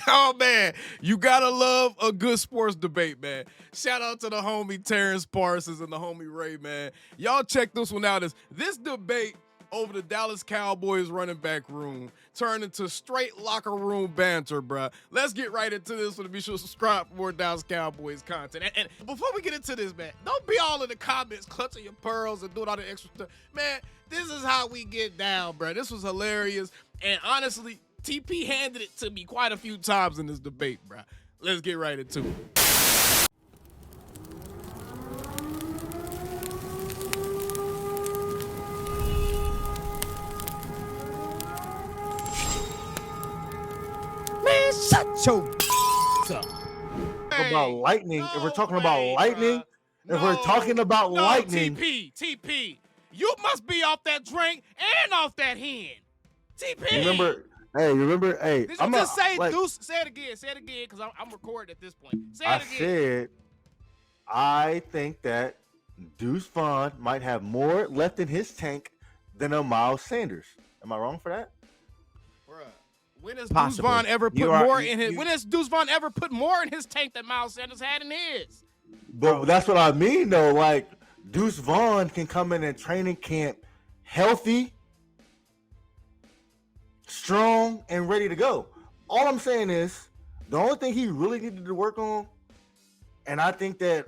Oh, man, you gotta love a good sports debate, man. Shout out to the homie Terrence Parsons and the homie Ray, man. Y'all check this one out. This debate over the Dallas Cowboys running back room turned into straight locker room banter, bruh. Let's get right into this one. Be sure to subscribe for more Dallas Cowboys content. And before we get into this, man, don't be all in the comments clutching your pearls and doing all the extra stuff. Man, this is how we get down, bruh. This was hilarious. And honestly, TP handed it to me quite a few times in this debate, bruh. Let's get right into it. Man, shut your up. About lightning. If we're talking about lightning, if we're talking about lightning. TP, you must be off that drink and off that hen. TP. Remember, hey. Did you just say Deuce? Say it again, because I'm recording at this point. Say it again. I think that Deuce Vaughn might have more left in his tank than a Miles Sanders. Am I wrong for that? Bruh, when has Deuce Vaughn ever put more in his? When has Deuce Vaughn ever put more in his tank than Miles Sanders had in his? But that's what I mean, though. Like, Deuce Vaughn can come in training camp healthy, strong, and ready to go. All I'm saying is the only thing he really needed to work on, and I think that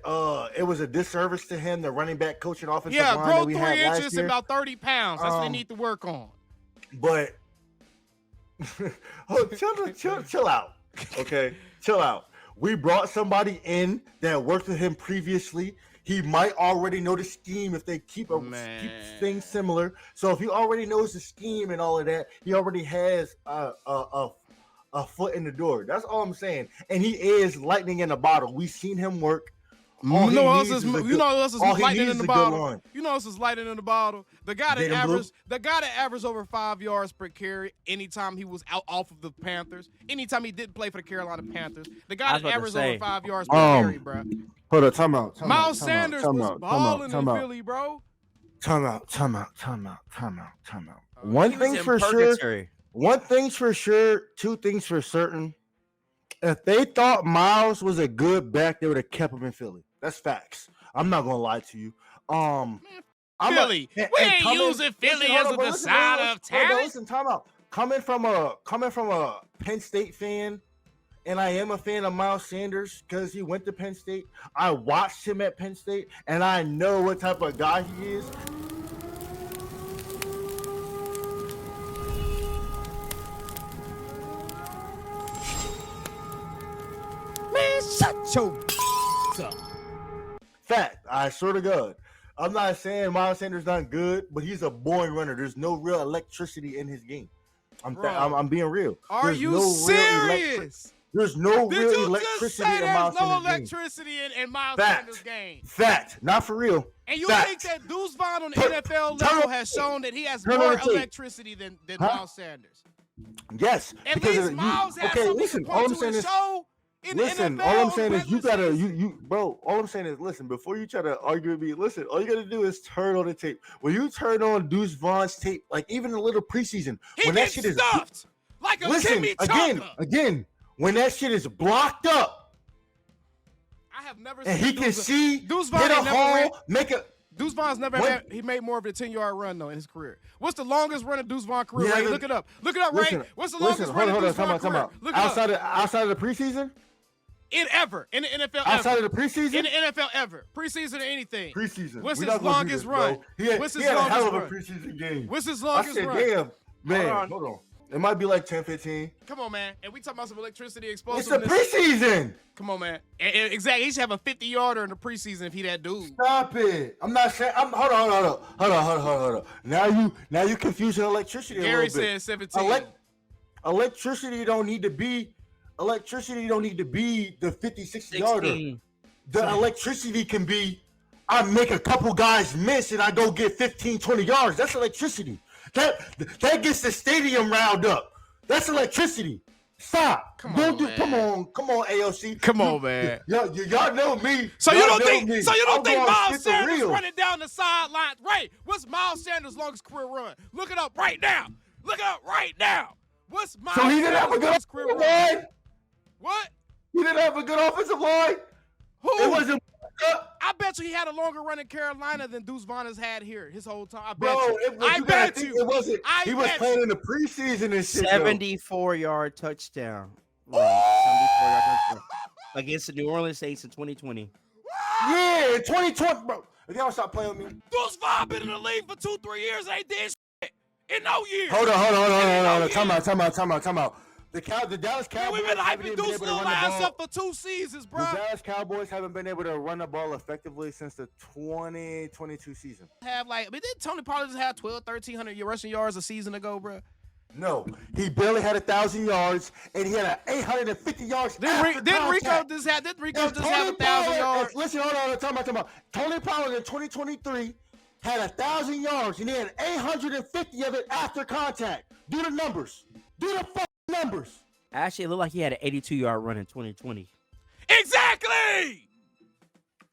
it was a disservice to him, the running back coach and offensive line grow that we 3 had last inches year. and about 30 pounds. That's what they need to work on. But chill out, okay? Chill out. We brought somebody in that worked with him previously. He might already know the scheme if they keep things similar. So if he already knows the scheme and all of that, he already has a foot in the door. That's all I'm saying. And he is lightning in a bottle. We've seen him work. You know who else is lightning in the bottle? You know else is lightning in the bottle? The guy that averaged over 5 yards per carry anytime he was out off of the Panthers, anytime he didn't play for the Carolina Panthers. The guy that averaged over 5 yards per carry, bro. Hold on, time out. Miles Sanders was balling in Philly, bro. Time out. One thing's for sure, two things for certain. If they thought Miles was a good back, they would have kept him in Philly. That's facts. I'm not gonna lie to you. Philly. We ain't using Philly as a decider of talent. Listen, time out. Coming from a Penn State fan, and I am a fan of Miles Sanders because he went to Penn State. I watched him at Penn State, and I know what type of guy he is. Man, shut your up. Fact. I swear to God. I'm not saying Miles Sanders not good, but he's a boring runner. There's no real electricity in his game. I'm being real. Are you serious? There's no real electricity in Miles Sanders' game. No electricity in Miles Sanders' game. Fact. Not for real. And you think that Deuce Vaughn on the NFL level has shown that he has more electricity than Miles Sanders? Yes. At least Miles has something to point to his show. Listen, all I'm saying is bro, all I'm saying is listen, before you try to argue with me, listen, all you gotta do is turn on the tape. When you turn on Deuce Vaughn's tape, like even a little preseason, when that shit is stuffed like a Timmy again, when that shit is blocked up, I have never and seen he can see Deuce Vaughn hit a hole, make a Deuce Vaughn's he made more of a 10-yard run though in his career. What's the longest run of Deuce Vaughn career? Yeah, look it up, Ray. What's the longest run of Deuce Vaughn career? Outside of the preseason? In the NFL outside of the preseason? In the NFL ever. Preseason or anything. Preseason. What's his longest run? What's his longest hell of a preseason game. What's his longest run? Damn, man, hold on. It might be like 10, 15. Come on, man. And we talking about some electricity explosiveness. It's the preseason. Come on, man. Exactly. He should have a 50-yarder in the preseason if he that dude. Stop it. I'm not saying. Hold on. Now you confusing electricity a little bit. Gary said 17. Electricity don't need to be the 50, 60 yarder. The electricity can be I make a couple guys miss and I go get 15, 20 yards. That's electricity. That gets the stadium riled up. That's electricity. Stop. Come on, AOC. Come on, man. Y'all know me. So you don't think Miles Sanders running down the sidelines? Right. What's Miles Sanders' longest career run? Look it up right now. What's Miles Sanders' longest career run? have a good offensive line? Who? It wasn't. I bet you he had a longer run in Carolina than Deuce Vaughn has had here his whole time. I bet Bro, you. I bet you. It wasn't. I He was bet playing you. in the preseason and shit. 74-yard touchdown. Run, 74-yard touchdown against the New Orleans Saints in 2020. Yeah, 2020, bro. If y'all stop playing with me. Deuce Vaughn been in the league for 2-3 years. Ain't did shit in no years. Hold on. Time out. The Dallas Cowboys. We've been haven't hyping even Deuce been able to little run the ass ball. up for 2 seasons, bro. The Dallas Cowboys haven't been able to run the ball effectively since the 2022 season. Didn't Tony Pollard just have 1,300 rushing yards a season ago, bro? No, he barely had 1,000 yards, and he had 850 yards. Didn't Rico just have 1,000 yards? Listen, hold on, time out. Tony Pollard in 2023 had 1,000 yards, and he had 850 of it after contact. Do the numbers. Do the fucking numbers. Actually, it looked like he had an 82-yard run in 2020. Exactly.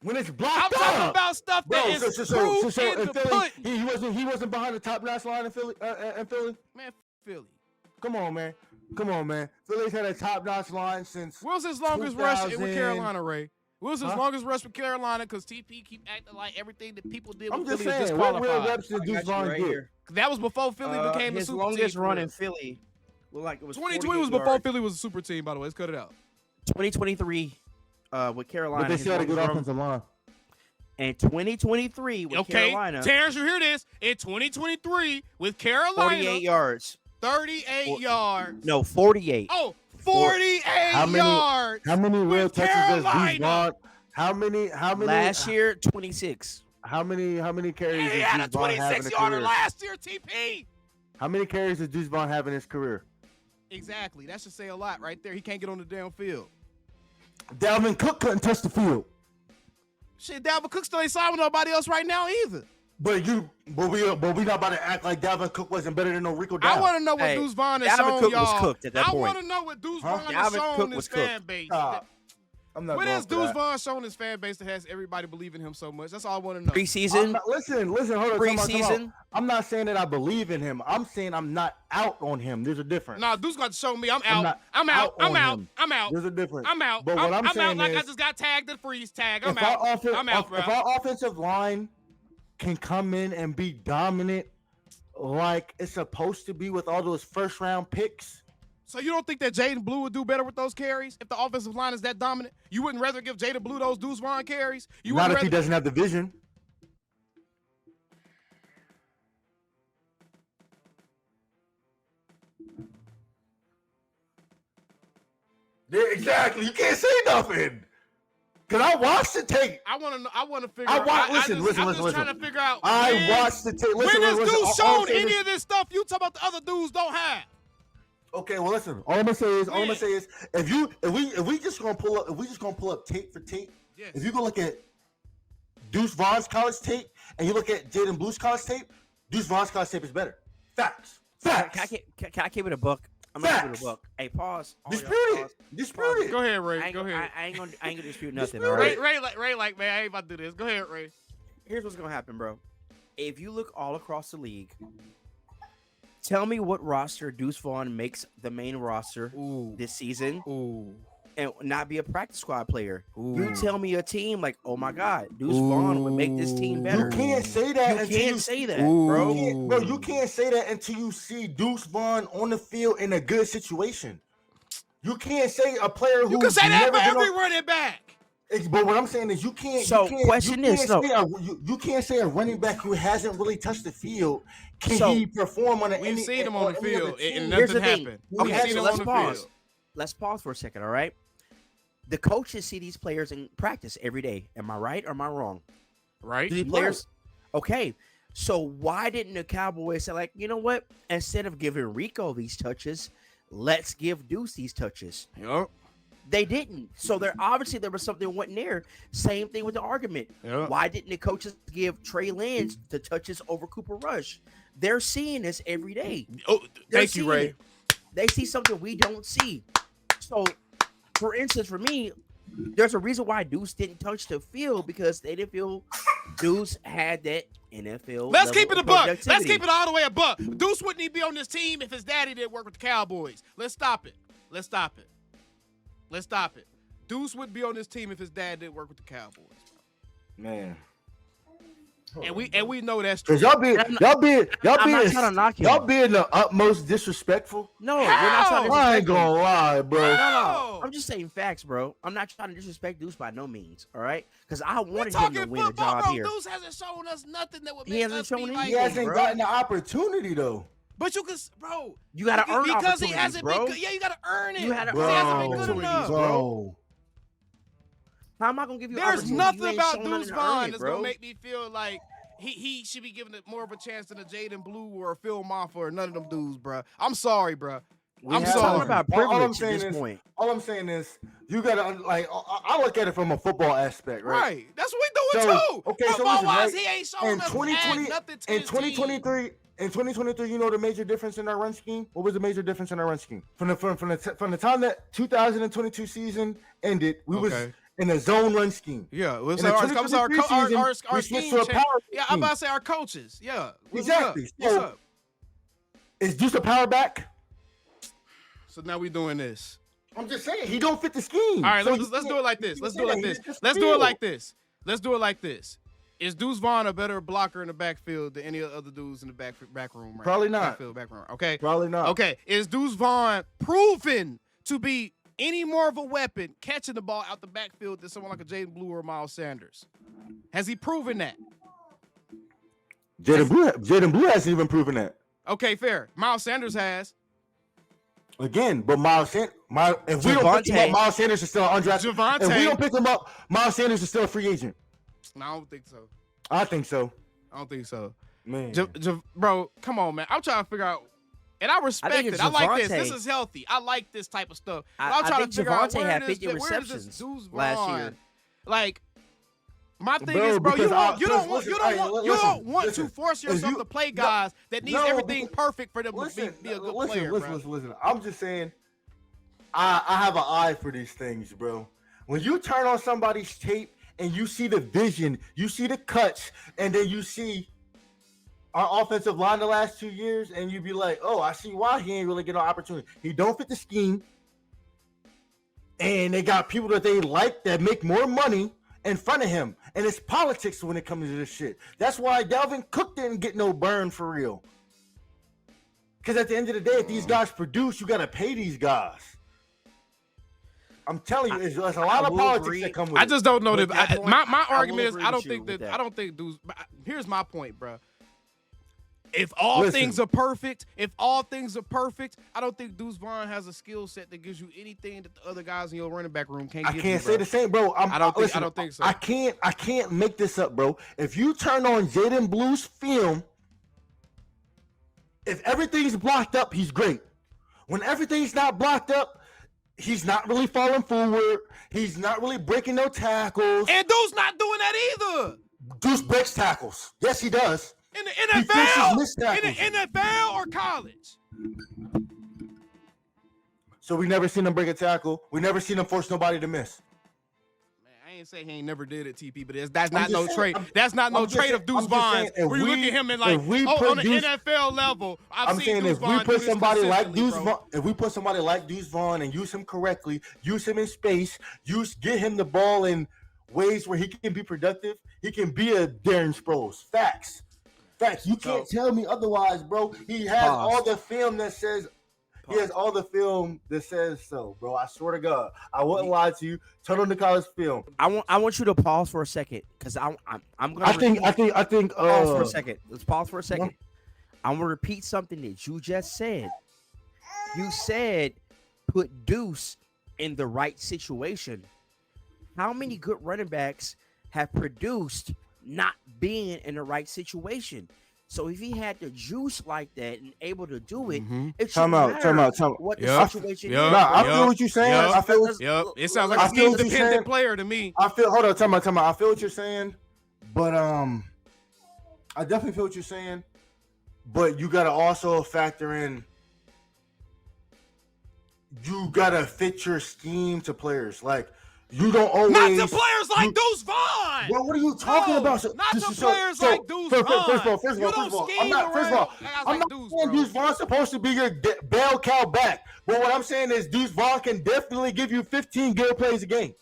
When it's blocked I'm talking about stuff that is proved in the pudding. He wasn't behind the top last line in Philly. Man, Philly. Come on, man. Philly's had a top-notch line since. What was his longest rush with 2000. Carolina, Ray? What was his longest rush with Carolina? Because TP keep acting like everything that people did I'm with just Philly is saying, what disqualified. reps did Deuce Vaughn right get? here. That was before Philly became a his super longest team. run in Philly looked like it was 2020 was 48 before yards. Philly was a super team, by the way. Let's cut it out. 2023 with Carolina. But they his still had a good longest run- offensive line. And 2023 with Carolina. Terrence, you hear this? In 2023 with Carolina, 48 yards. 38 yards. No, 48. Oh, 48 yards. How many real with touches does Deuce Carolina. Vaughn? How many? Last year, 26. How many carries He does had a Deuce Vaughn have in 26 his yarder career? last year, TP. How many carries does Deuce Vaughn have in his career? Exactly. That should say a lot right there. He can't get on the damn field. Dalvin Cook couldn't touch the field. Shit, Dalvin Cook still ain't signed with nobody else right now either. But we not about to act like Dalvin Cook wasn't better than no Rico Dowd. I want to know what Hey, Deuce Vaughn has Dalvin shown Cook y'all. was cooked at that I point. want to know what Deuce Vaughn has Dalvin shown Cook his was fan cooked. base. I'm not What going has for Deuce that. Vaughn shown his fan base that has everybody believing him so much? That's all I want to know. Preseason. Listen, hold on. Preseason. I'm not saying that I believe in him. I'm saying I'm not out on him. There's a difference. Nah, Deuce got to show me. I'm I'm out. not I'm out. out I'm on out. him. I'm out. There's a difference. I'm out. But what I'm out saying like is, I just got tagged at freeze tag. I'm if out. our I'm out, bro. if our offensive line can come in and be dominant like it's supposed to be with all those first round picks, So you don't think that Jaden Blue would do better with those carries if the offensive line is that dominant? You wouldn't rather give Jaden Blue those Deuce Vaughn carries? You not wouldn't if he rather- doesn't have the vision. Yeah, exactly. You can't say nothing. Cause I watched the tape. I want to know. I want to figure I out. wa- I'm listen. just trying to figure out. I watched the tape. When has Deuce all I'm shown saying any is- of this stuff you talk about the other dudes don't have? Okay, well, listen. All I'm gonna say is, if we just gonna pull up tape for tape. Yes. If you go look at Deuce Vaughn's college tape and you look at Jaden Blue's college tape, Deuce Vaughn's college tape is better. Facts. Can I keep it a buck? I'm gonna keep it a buck. Hey, pause. All y'all, pause. Dispute it. Go ahead, I Ray. ain't, Go gonna, ahead. I ain't gonna dispute nothing. Dispute All right. Ray, like, man, I ain't about to do this. Go ahead, Ray. Here's what's gonna happen, bro. If you look all across the league, tell me what roster Deuce Vaughn makes the main roster this season Ooh. and not be a practice squad player. Ooh. You tell me a team like, oh my God, Deuce Vaughn would make this team better. You can't say that. You until can't say that, Ooh. bro. Bro, you can't say that until you see Deuce Vaughn on the field in a good situation. You can't say a player who You can say that for every running back. But what I'm saying is, you can't. So, you can't, question you is, can't say you can't say a running back who hasn't really touched the field can So, he perform on We've seen him on the any other field, team? and Here's the nothing thing. happened. Okay, We've Okay, seen so him let's on the pause. field. Let's pause for a second, all right? The coaches see these players in practice every day. Am I right or am I wrong? Right? Do these players? Okay. So why didn't the Cowboys say, like, you know what? Instead of giving Rico these touches, let's give Deuce these touches. Yup. They didn't. So there was something wasn't there. Same thing with the argument. Yep. Why didn't the coaches give Trey Lance the touches over Cooper Rush? They're seeing this every day. Oh, They're thank you, seeing Ray. it. They see something we don't see. So, for instance, for me, there's a reason why Deuce didn't touch the field because they didn't feel Deuce had that NFL. Let's level keep it a of buck. Let's productivity. keep it all the way a buck. Deuce wouldn't even be on this team if his daddy didn't work with the Cowboys. Let's stop it. Let's stop it. Let's stop it. Deuce would be on this team if his dad didn't work with the Cowboys. Man. And we know that's true. Cause y'all being I'm not trying to knock him. y'all being the utmost disrespectful. No, we're not trying to I disrespect ain't gonna lie, bro. No. I'm just saying facts, bro. I'm not trying to disrespect Deuce by no means. All right, because I wanted him to win a job bro. here. Deuce hasn't shown us nothing that would make He hasn't us shown be anything, like, He hasn't bro. gotten the opportunity though. But you can, bro. You gotta earn because he opportunities, hasn't bro. been good. Yeah, you gotta earn it. You had to Because he hasn't been good opportunities, enough. Bro. How am I gonna give you? There's opportunity? nothing You ain't about shown nothing Deuce to Vaughn earn it, that's bro. gonna make me feel like he should be given more of a chance than a Jaden Blue or a Phil Moffa or none of them dudes, bro. I'm sorry, bro. I'm Talking sorry. about privilege at this point. All I'm saying is, you gotta like. I look at it from a football aspect, right? Right. That's what we doing too. Okay, so Football listen, wise, right? he ain't showing us nothing to In his team. 2023, you know the major difference in our run scheme. What was the major difference in our run scheme from the time that 2022 season ended? We was in a zone run scheme. Yeah, it was In the our 2023 season, we scheme switched to a change. power Yeah, I'm scheme. about to say our coaches. Yeah, Exactly. What's So- up? Is Deuce a power back? So now we doing this. I'm just saying he don't fit the scheme. All right, So let's do it like this. Let's do it like this. Just Let's do it feel. like this. Let's do it like this. Is Deuce Vaughn a better blocker in the backfield than any other dudes in the back room? Right? Probably not. Back room. Okay. Probably not. Okay. Is Deuce Vaughn proven to be any more of a weapon catching the ball out the backfield than someone like a Jaden Blue or Miles Sanders? Has he proven that? Jaden Blue hasn't even proven that. Okay, fair. Miles Sanders has. Again, but if we don't pick him up, Miles Sanders is still undrafted. Javonte. If we don't pick him up, Miles Sanders is still a free agent. No, I don't think so. I think so. I don't think so. Man. Bro, come on, man. I'm trying to figure out. And I respect think it. it's I like this. Javonte. This is healthy. I like this type of stuff. But I I'm trying think to figure out Javonte where had does 50 where does this receptions Deuce last Vaughn- year. Like, my thing Bro, is, bro, you because don't want to force yourself to play guys that needs everything perfect for them to be a good player, bro. Listen. I'm just saying, I have an eye for these things, bro. When you turn on somebody's tape and you see the vision, you see the cuts, and then you see our offensive line the last 2 years, and you be like, oh, I see why he ain't really get an opportunity. He don't fit the scheme, and they got people that they like that make more money in front of him, and it's politics when it comes to this shit. That's why Dalvin Cook didn't get no burn for real. Because at the end of the day, if these guys produce, you got to pay these guys. I'm telling you, there's a lot of politics that come with it. I just don't know With that. that point, My I argument will is agree I don't with think you that with that. I don't think Deuce. Here's my point, bro. If all Listen. things are perfect, I don't think Deuce Vaughn has a skill set that gives you anything that the other guys in your running back room can't give you. I can't say the same, bro. I don't think so. I can't make this up, bro. If you turn on Jaden Blue's film, if everything's blocked up, he's great. When everything's not blocked up, he's not really falling forward. He's not really breaking no tackles. And Deuce not doing that either. Deuce breaks tackles. Yes, he does. In the He fixes NFL, missed tackles. in the NFL or college. So we never seen him break a tackle. We never seen him force nobody to miss. Man, I ain't say he ain't never did it, TP, but that's not just no saying- trait. I'm- That's not no I'm just trait saying- of Deuce I'm just Vaughn. saying, if Where you look we- at him and like, if we on put the Deuce- NFL level, I'm seen saying Deuce if we Vaughn do put this somebody like consistently, Deuce bro. Vaughn, if we put somebody like Deuce Vaughn and use him correctly, use him in space, get him the ball in ways where he can be productive, he can be a Darren Sproles. Facts. You can't tell me otherwise, bro. He has all the film that says. He has all the film that says so, bro. I swear to God, I wouldn't lie to you. Turn on the college film. I want you to pause for a second because I'm gonna. I think. Pause for a second. Let's pause for a second. I'm gonna repeat something that you just said. You said put Deuce in the right situation. How many good running backs have produced not being in the right situation? So if he had the juice like that and able to do it, it should matter what the situation is. I feel what you're saying. I feel what, It sounds like I an feel what you're independent saying. player to me. Hold on, time out. I feel what you're saying, but I definitely feel what you're saying. But you gotta also factor in. You gotta fit your scheme to players. Like You don't always. Not to players like Deuce Vaughn. Well, what are you talking about? So, not to players like Deuce Vaughn. First of all, I'm not saying Deuce Vaughn's supposed to be your bell cow back. But what I'm saying is Deuce Vaughn can definitely give you 15 good plays a game.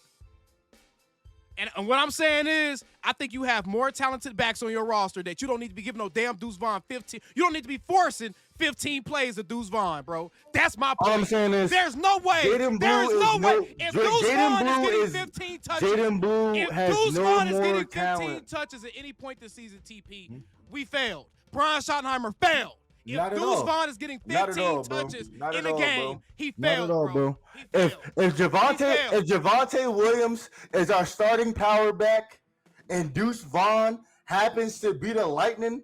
And what I'm saying is, I think you have more talented backs on your roster that you don't need to be giving no damn Deuce Vaughn 15. You don't need to be forcing 15 plays of Deuce Vaughn, bro. That's my point. All I'm saying is, there's no way. There's no way. If Deuce Vaughn is getting 15 touches, if Deuce Vaughn is getting 15 touches at any point this season, TP, we failed. Brian Schottenheimer failed. If Deuce Vaughn is getting 15 touches in a game, he failed, bro. If Javonte Williams is our starting power back and Deuce Vaughn happens to be the Lightning,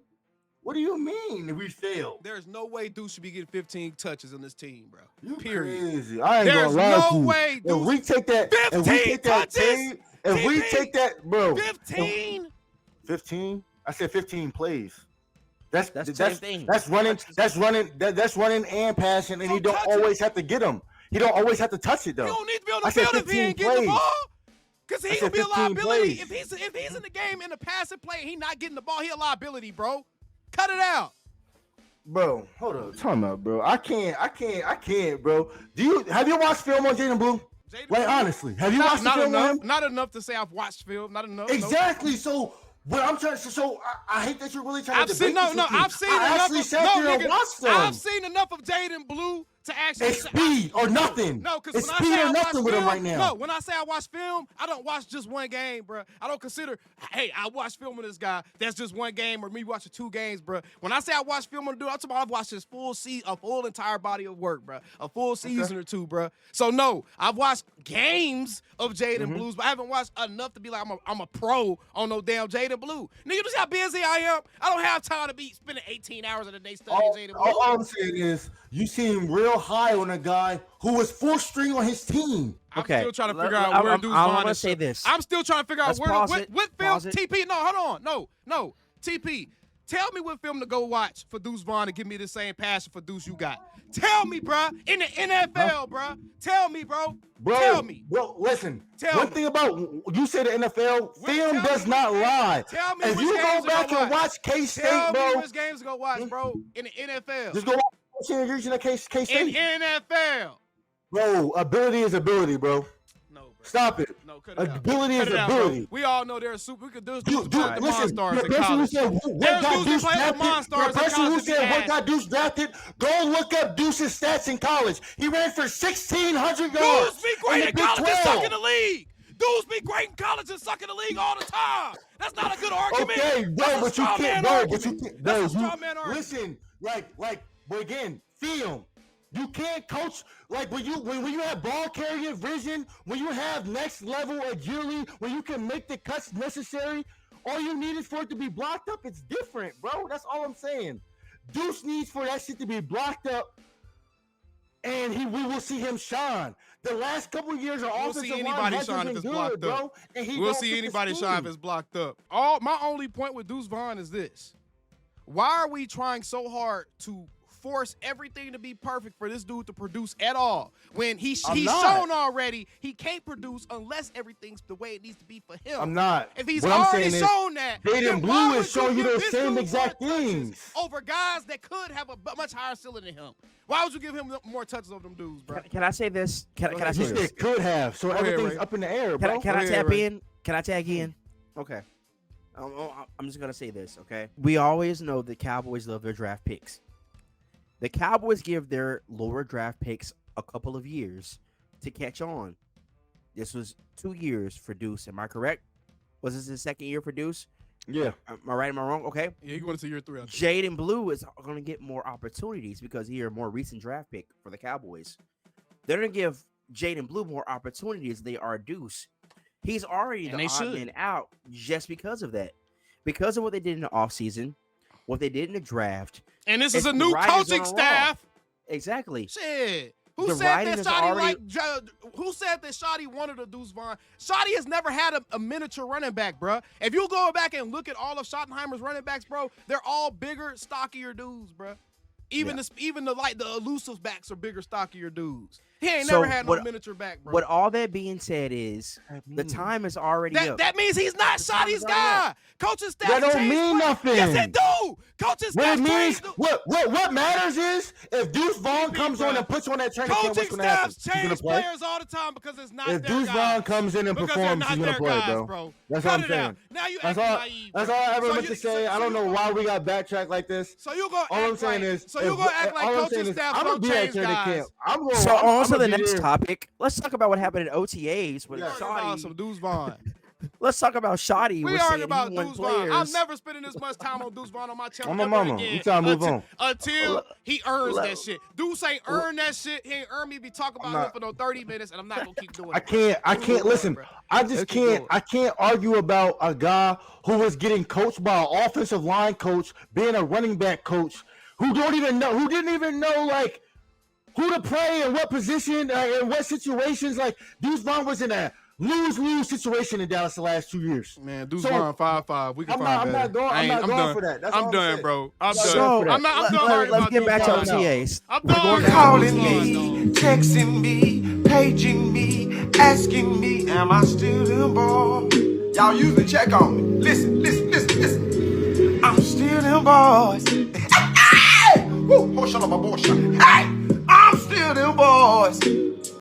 what do you mean we failed? There's no way Deuce should be getting 15 touches on this team, bro. You period. Crazy. I ain't There's gonna lie to no you. way Deuce. If we take that, 15 touches. If we take that, bro. 15. 15. I said 15 plays. That's the same thing. That's running and passing, and he don't always have to get them. He don't always have to touch it though. You don't need to be on the field if he ain't getting the ball. Because he will be a liability. If he's in the game in the passing play and he not getting the ball, he a liability, bro. Cut it out. Bro, hold up. Time out, bro. I can't, bro. Have you watched film on Jaden Blue? Honestly, have you watched the film on him? Not enough to say I've watched film. Not enough. Exactly. No. So what I'm trying to I hate that you're really trying to debate I've seen enough of Jaden Blue to actually it's speed or nothing. No, because it's speed or nothing with him right now. No, when I say I watch film, I don't watch just one game, bro. I don't consider, hey, I watch film of this guy. That's just one game, or me watching 2 games, bro. When I say I watch film of the dude, I'm talking about I've watched his full entire body of work, bro. A full season or 2, bro. So no, I've watched games of Jaden Blues, but I haven't watched enough to be like I'm a pro on no damn Jaden Blue. Nigga, you see how busy I am? I don't have time to be spending 18 hours of the day studying Jaden Blue. All I'm saying is you seem real high on a guy who was full string on his team. I'm still trying to figure out where Deuce Vaughn is. I'm going to say this. I'm still trying to figure out what film. TP, no, hold on. No. TP, tell me what film to go watch for Deuce Vaughn to give me the same passion for Deuce you got. Tell me, bro. In the NFL, bro. Tell me, bro. Tell me. Bro, listen. One thing about you say the NFL, film does not lie. Tell me if you go back and watch K-State, bro. Tell me which games to go watch, bro. In the NFL. Just go watch K-State. In NFL. Bro, ability is ability, bro. No, bro. Stop it. No, cut it ability out. is ability. Bro. We all know there's super. We could do listen, Monstars in the person college. who said what got Deuce drafted, go look up Deuce's stats in college. He ran for 1,600 yards. Deuce be great in college and suck in the league. Deuce be great in college and suck in the league all the time. That's not a good argument. Okay, bro, but you can't. That's a straw man argument. Listen, but again, film. You can't coach when you have ball carrier vision, when you have next level agility, when you can make the cuts necessary. All you need is for it to be blocked up. It's different, bro. That's all I'm saying. Deuce needs for that shit to be blocked up, and we will see him shine. The last couple of years, our offensive line hasn't been good, bro. We'll see anybody shine if it's blocked up. My only point with Deuce Vaughn is this: why are we trying so hard to force everything to be perfect for this dude to produce at all when he's shown already he can't produce unless everything's the way it needs to be for him? I'm not. If he's already shown that, Jaden Blue is showing you those same exact things over guys that could have a much higher ceiling than him. Why would you give him more touches over them dudes, bro? Can I say this? Can I say this? It could have. So everything's up in the air, bro. Can I tap in? Can I tag in? Okay. I'm just gonna say this. Okay. We always know the Cowboys love their draft picks. The Cowboys give their lower draft picks a couple of years to catch on. This was 2 years for Deuce. Am I correct? Was this his second year for Deuce? Yeah. Am I right? Am I wrong? Okay. Yeah, he went to year 3. Jaden Blue is going to get more opportunities because he's a more recent draft pick for the Cowboys. They're going to give Jaden Blue more opportunities than they are Deuce. He's already the odd man out just because of that. Because of what they did in the offseason, what they did in the draft. And this is a new coaching staff. Exactly. Shit. Who said that Shotty wanted a Deuce Vaughn? Shotty has never had a miniature running back, bro. If you go back and look at all of Schottenheimer's running backs, bro, they're all bigger, stockier dudes, bro. Even the elusive backs are bigger, stockier dudes. He ain't So never had no miniature back, bro. What all that being said is the time is already up. That means he's not Shotty's guy. Coaching staff. That don't mean nothing. Yes, it do. Coaching staff. What it means, what matters is if Deuce Vaughn comes on and puts on that training camp, what's going to happen? Coaching staffs change players all the time because it's not if their Deuce Vaughn comes in and performs, he's going to play, bro. That's what I'm saying. Now you acting naive. That's all I ever meant to say. I don't know why we got backtracked like this. So you gonna all I'm saying is, so you gonna act like coaching staff don't change guys. So on to the next topic. Let's talk about what happened at OTAs with Shotty. Some Deuce Vaughn. Let's talk about Shotty. We arguing about Deuce Vaughn. I'm never spending this much time on Deuce Vaughn on my channel. I'm a mama. We trying to move on until he earns that shit. Deuce ain't earned that shit. He ain't earned me be talking about him for no 30 minutes, and I'm not gonna keep doing it. I can't listen. I just can't. I can't argue about a guy who was getting coached by an offensive line coach, being a running back coach, who didn't even know like who to play and what position and what situations. Like Deuce Vaughn was in a lose situation in Dallas the last 2 years. Man, Deuce Vaughn 5'5". We can find better. I'm not going for that. That's I'm done, bro. I'm done. So, I'm done. Let's get back to OTAs. I'm done. Calling me, texting me, paging me, asking me, am I still them boys? Y'all usually check on me. Listen. I'm still them boys. Hey! Woo! Shut up, my boy. Hey! I'm still them boys.